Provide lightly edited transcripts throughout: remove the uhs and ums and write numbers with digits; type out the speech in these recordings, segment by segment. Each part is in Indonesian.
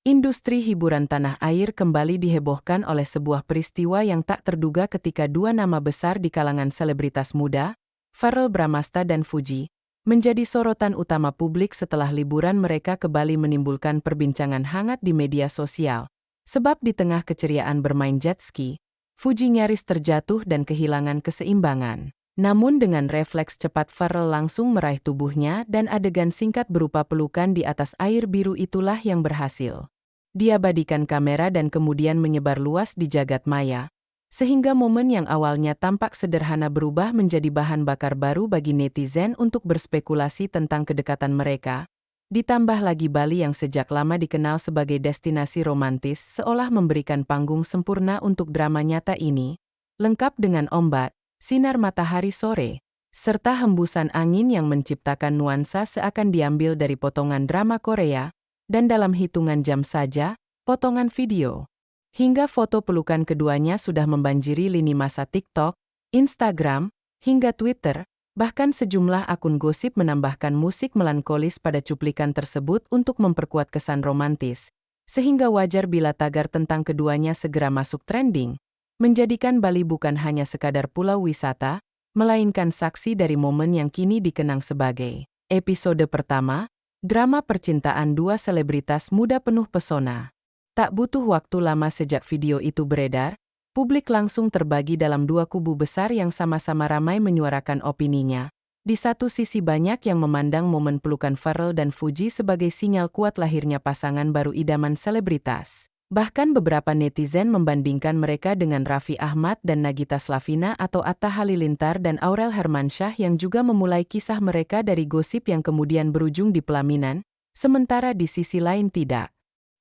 Industri hiburan tanah air kembali dihebohkan oleh sebuah peristiwa yang tak terduga ketika dua nama besar di kalangan selebritas muda, Verrell Bramasta dan Fuji, menjadi sorotan utama publik setelah liburan mereka ke Bali menimbulkan perbincangan hangat di media sosial. Sebab di tengah keceriaan bermain jet ski, Fuji nyaris terjatuh dan kehilangan keseimbangan. Namun dengan refleks cepat Verrell langsung meraih tubuhnya dan adegan singkat berupa pelukan di atas air biru itulah yang berhasil diabadikan kamera dan kemudian menyebar luas di jagat maya, sehingga momen yang awalnya tampak sederhana berubah menjadi bahan bakar baru bagi netizen untuk berspekulasi tentang kedekatan mereka. Ditambah lagi Bali yang sejak lama dikenal sebagai destinasi romantis seolah memberikan panggung sempurna untuk drama nyata ini, lengkap dengan ombak, sinar matahari sore, serta hembusan angin yang menciptakan nuansa seakan diambil dari potongan drama Korea, dan dalam hitungan jam saja, potongan video hingga foto pelukan keduanya sudah membanjiri lini masa TikTok, Instagram, hingga Twitter. Bahkan sejumlah akun gosip menambahkan musik melankolis pada cuplikan tersebut untuk memperkuat kesan romantis, sehingga wajar bila tagar tentang keduanya segera masuk trending, menjadikan Bali bukan hanya sekadar pulau wisata, melainkan saksi dari momen yang kini dikenang sebagai episode pertama, drama percintaan dua selebritas muda penuh pesona. Tak butuh waktu lama sejak video itu beredar, publik langsung terbagi dalam dua kubu besar yang sama-sama ramai menyuarakan opininya. Di satu sisi banyak yang memandang momen pelukan Verrell dan Fuji sebagai sinyal kuat lahirnya pasangan baru idaman selebritas. Bahkan beberapa netizen membandingkan mereka dengan Raffi Ahmad dan Nagita Slavina atau Atta Halilintar dan Aurel Hermansyah yang juga memulai kisah mereka dari gosip yang kemudian berujung di pelaminan, sementara di sisi lain tidak.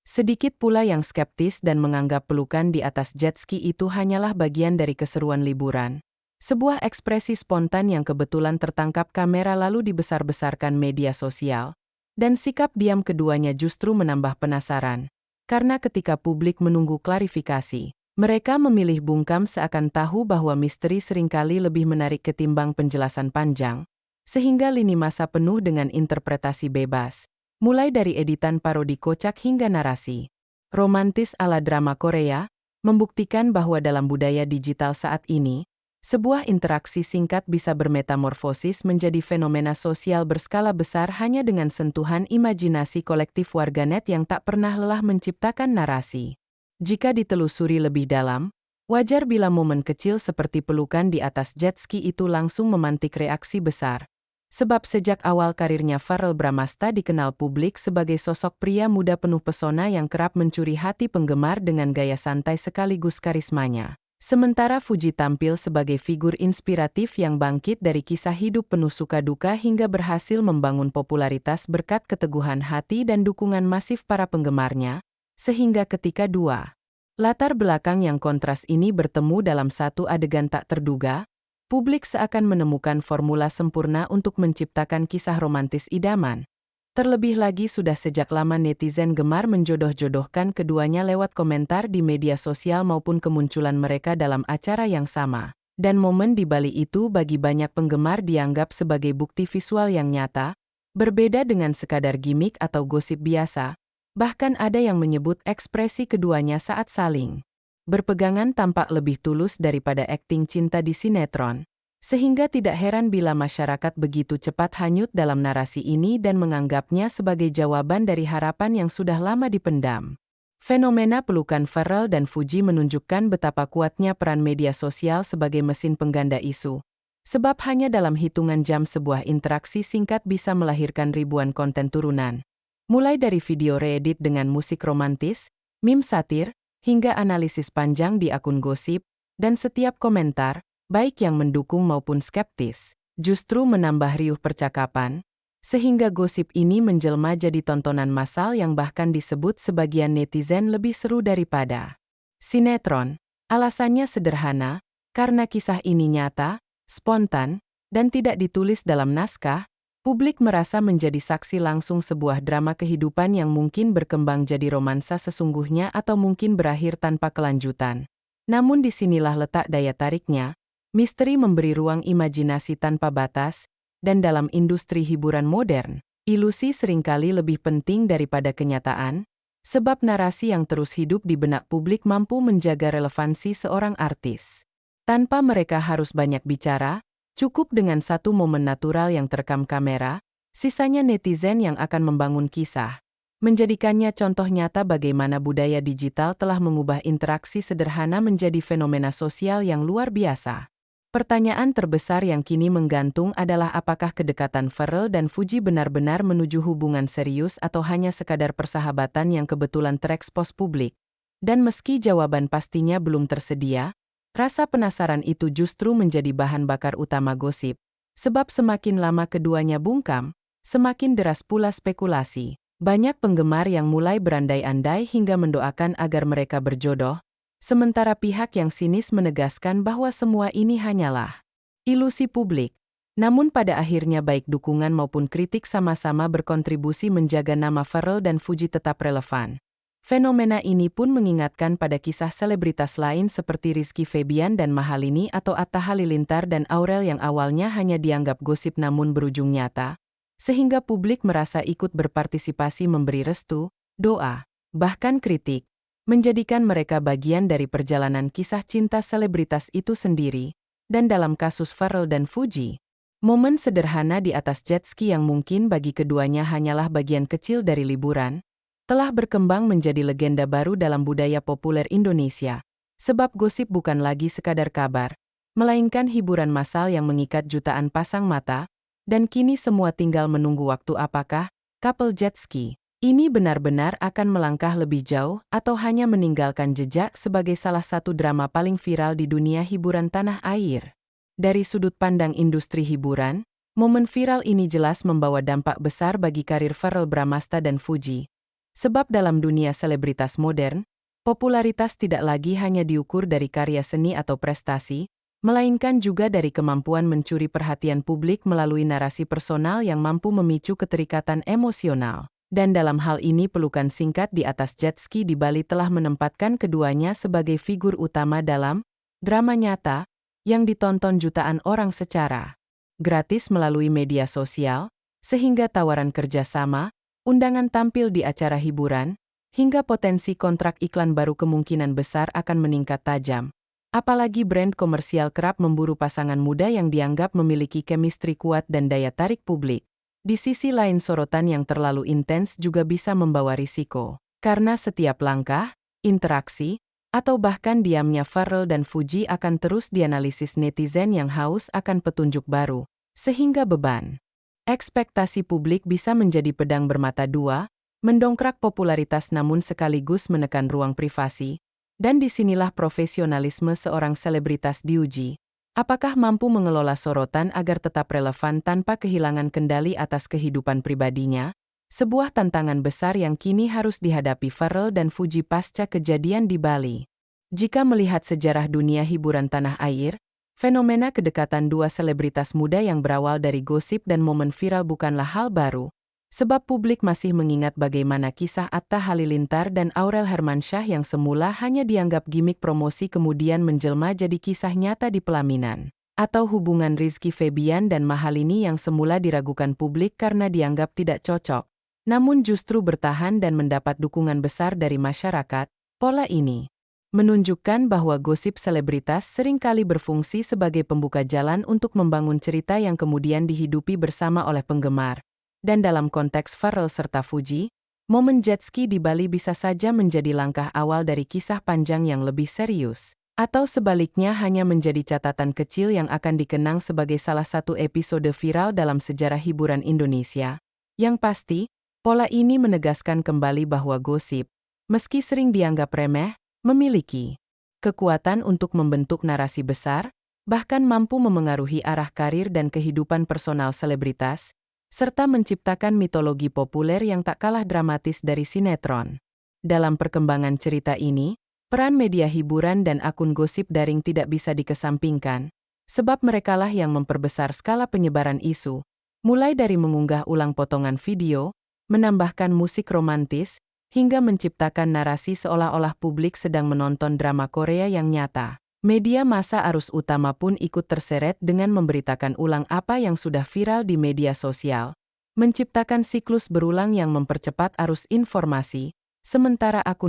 Sedikit pula yang skeptis dan menganggap pelukan di atas jet ski itu hanyalah bagian dari keseruan liburan. Sebuah ekspresi spontan yang kebetulan tertangkap kamera lalu dibesar-besarkan media sosial. Dan sikap diam keduanya justru menambah penasaran. Karena ketika publik menunggu klarifikasi, mereka memilih bungkam seakan tahu bahwa misteri seringkali lebih menarik ketimbang penjelasan panjang. Sehingga lini masa penuh dengan interpretasi bebas. Mulai dari editan parodi kocak hingga narasi romantis ala drama Korea, membuktikan bahwa dalam budaya digital saat ini, sebuah interaksi singkat bisa bermetamorfosis menjadi fenomena sosial berskala besar hanya dengan sentuhan imajinasi kolektif warganet yang tak pernah lelah menciptakan narasi. Jika ditelusuri lebih dalam, wajar bila momen kecil seperti pelukan di atas jet ski itu langsung memantik reaksi besar. Sebab sejak awal karirnya Verrell Bramasta dikenal publik sebagai sosok pria muda penuh pesona yang kerap mencuri hati penggemar dengan gaya santai sekaligus karismanya. Sementara Fuji tampil sebagai figur inspiratif yang bangkit dari kisah hidup penuh suka duka hingga berhasil membangun popularitas berkat keteguhan hati dan dukungan masif para penggemarnya, sehingga ketika dua latar belakang yang kontras ini bertemu dalam satu adegan tak terduga, publik seakan menemukan formula sempurna untuk menciptakan kisah romantis idaman. Terlebih lagi sudah sejak lama netizen gemar menjodoh-jodohkan keduanya lewat komentar di media sosial maupun kemunculan mereka dalam acara yang sama. Dan momen di Bali itu bagi banyak penggemar dianggap sebagai bukti visual yang nyata, berbeda dengan sekadar gimik atau gosip biasa. Bahkan ada yang menyebut ekspresi keduanya saat saling berpegangan tampak lebih tulus daripada akting cinta di sinetron, sehingga tidak heran bila masyarakat begitu cepat hanyut dalam narasi ini dan menganggapnya sebagai jawaban dari harapan yang sudah lama dipendam. Fenomena pelukan Verrell dan Fuji menunjukkan betapa kuatnya peran media sosial sebagai mesin pengganda isu. Sebab hanya dalam hitungan jam sebuah interaksi singkat bisa melahirkan ribuan konten turunan. Mulai dari video reedit dengan musik romantis, meme satir, hingga analisis panjang di akun gosip, dan setiap komentar, baik yang mendukung maupun skeptis, justru menambah riuh percakapan, sehingga gosip ini menjelma jadi tontonan massal yang bahkan disebut sebagian netizen lebih seru daripada sinetron. Alasannya sederhana, karena kisah ini nyata, spontan, dan tidak ditulis dalam naskah, publik merasa menjadi saksi langsung sebuah drama kehidupan yang mungkin berkembang jadi romansa sesungguhnya atau mungkin berakhir tanpa kelanjutan. Namun disinilah letak daya tariknya, misteri memberi ruang imajinasi tanpa batas, dan dalam industri hiburan modern, ilusi seringkali lebih penting daripada kenyataan, Sebab narasi yang terus hidup di benak publik mampu menjaga relevansi seorang artis. Tanpa mereka harus banyak bicara, cukup dengan satu momen natural yang terekam kamera, sisanya netizen yang akan membangun kisah. Menjadikannya contoh nyata bagaimana budaya digital telah mengubah interaksi sederhana menjadi fenomena sosial yang luar biasa. Pertanyaan terbesar yang kini menggantung adalah apakah kedekatan Pharrell dan Fuji benar-benar menuju hubungan serius atau hanya sekadar persahabatan yang kebetulan terekspos publik. Dan meski jawaban pastinya belum tersedia, rasa penasaran itu justru menjadi bahan bakar utama gosip. Sebab semakin lama keduanya bungkam, semakin deras pula spekulasi. Banyak penggemar yang mulai berandai-andai hingga mendoakan agar mereka berjodoh, sementara pihak yang sinis menegaskan bahwa semua ini hanyalah ilusi publik. Namun pada akhirnya baik dukungan maupun kritik sama-sama berkontribusi menjaga nama Pharrell dan Fuji tetap relevan. Fenomena ini pun mengingatkan pada kisah selebritas lain seperti Rizky Febian dan Mahalini atau Atta Halilintar dan Aurel yang awalnya hanya dianggap gosip namun berujung nyata, sehingga publik merasa ikut berpartisipasi memberi restu, doa, bahkan kritik, menjadikan mereka bagian dari perjalanan kisah cinta selebritas itu sendiri. Dan dalam kasus Pharrell dan Fuji, momen sederhana di atas jet ski yang mungkin bagi keduanya hanyalah bagian kecil dari liburan, telah berkembang menjadi legenda baru dalam budaya populer Indonesia. Sebab gosip bukan lagi sekadar kabar, melainkan hiburan massal yang mengikat jutaan pasang mata, dan kini semua tinggal menunggu waktu apakah couple jet ski ini benar-benar akan melangkah lebih jauh atau hanya meninggalkan jejak sebagai salah satu drama paling viral di dunia hiburan tanah air. Dari sudut pandang industri hiburan, momen viral ini jelas membawa dampak besar bagi karir Pharrell Bramasta dan Fuji. Sebab dalam dunia selebritas modern, popularitas tidak lagi hanya diukur dari karya seni atau prestasi, melainkan juga dari kemampuan mencuri perhatian publik melalui narasi personal yang mampu memicu keterikatan emosional. Dan dalam hal ini pelukan singkat di atas jet ski di Bali telah menempatkan keduanya sebagai figur utama dalam drama nyata yang ditonton jutaan orang secara gratis melalui media sosial, sehingga tawaran kerjasama, undangan tampil di acara hiburan, hingga potensi kontrak iklan baru kemungkinan besar akan meningkat tajam. Apalagi brand komersial kerap memburu pasangan muda yang dianggap memiliki chemistry kuat dan daya tarik publik. Di sisi lain sorotan yang terlalu intens juga bisa membawa risiko. Karena setiap langkah, interaksi, atau bahkan diamnya Pharrell dan Fuji akan terus dianalisis netizen yang haus akan petunjuk baru. Sehingga beban ekspektasi publik bisa menjadi pedang bermata dua, mendongkrak popularitas namun sekaligus menekan ruang privasi. Dan disinilah profesionalisme seorang selebritas diuji. Apakah mampu mengelola sorotan agar tetap relevan tanpa kehilangan kendali atas kehidupan pribadinya? Sebuah tantangan besar yang kini harus dihadapi Pharrell dan Fuji pasca kejadian di Bali. Jika melihat sejarah dunia hiburan tanah air, fenomena kedekatan dua selebritas muda yang berawal dari gosip dan momen viral bukanlah hal baru. Sebab publik masih mengingat bagaimana kisah Atta Halilintar dan Aurel Hermansyah yang semula hanya dianggap gimik promosi kemudian menjelma jadi kisah nyata di pelaminan. Atau hubungan Rizky Febian dan Mahalini yang semula diragukan publik karena dianggap tidak cocok, namun justru bertahan dan mendapat dukungan besar dari masyarakat. Pola ini menunjukkan bahwa gosip selebritas seringkali berfungsi sebagai pembuka jalan untuk membangun cerita yang kemudian dihidupi bersama oleh penggemar. Dan dalam konteks Pharrell serta Fuji, momen jet ski di Bali bisa saja menjadi langkah awal dari kisah panjang yang lebih serius. Atau sebaliknya hanya menjadi catatan kecil yang akan dikenang sebagai salah satu episode viral dalam sejarah hiburan Indonesia. Yang pasti, pola ini menegaskan kembali bahwa gosip, meski sering dianggap remeh, memiliki kekuatan untuk membentuk narasi besar, bahkan mampu memengaruhi arah karir dan kehidupan personal selebritas, serta menciptakan mitologi populer yang tak kalah dramatis dari sinetron. Dalam perkembangan cerita ini, peran media hiburan dan akun gosip daring tidak bisa dikesampingkan, sebab merekalah yang memperbesar skala penyebaran isu, mulai dari mengunggah ulang potongan video, menambahkan musik romantis, hingga menciptakan narasi seolah-olah publik sedang menonton drama Korea yang nyata. Media massa arus utama pun ikut terseret dengan memberitakan ulang apa yang sudah viral di media sosial, menciptakan siklus berulang yang mempercepat arus informasi, Sementara akun